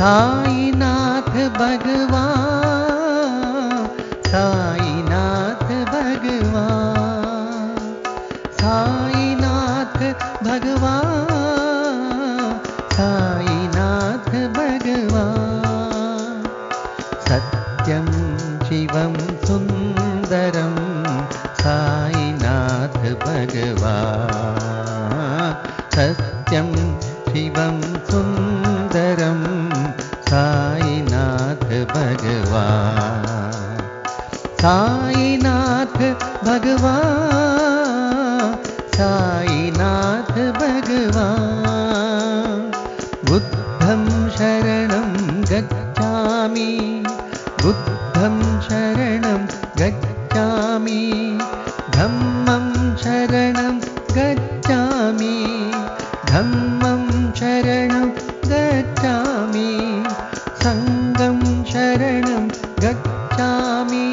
साईनाथ भगवान, साईनाथ भगवान, साईनाथ भगवान, साईनाथ भगवान। सत्यं शिवं सुन्दरं साईनाथ भगवान, सत्यं शिवं सुन्दरं साईनाथ भगवान, साईनाथ भगवान, साईनाथ भगवान। बुद्धं शरणं गच्छामि, बुद्धं शरणं गच्छामि, धम्मं शरणं गच्छामि, धम्मं शरणं गच्छामि, संघं शरणं गच्छामि,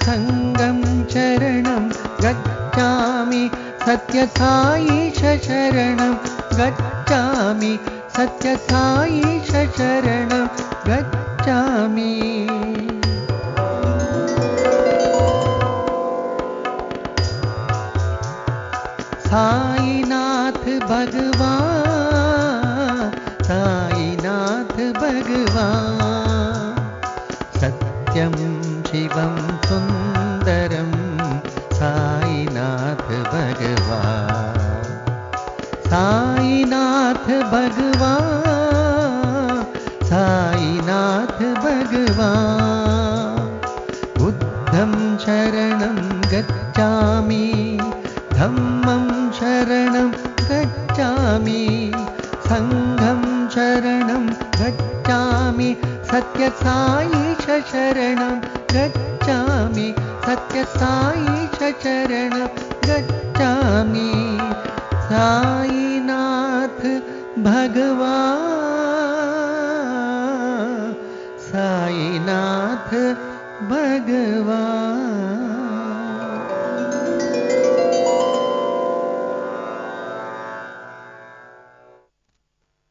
संघं शरणं गच्छामि, सत्यसाईश शरणं गच्छामि, सत्यसाईश शरणं गच्छामि। साईनाथ भगवान, साईनाथ भगवान। सत्यं शिवं सुन्दरं साईनाथ भगवान, साईनाथ भगवान, साईनाथ भगवान। बुद्धं शरणं गच्छामि, धम्मं शरणं गच्छामि, संघं शरणं गच्छामि, सत्यसाईश शरणं गच्छामि, सत्यसाईश शरणं गच्छामि। साईनाथ भगवान, साईनाथ भगवान।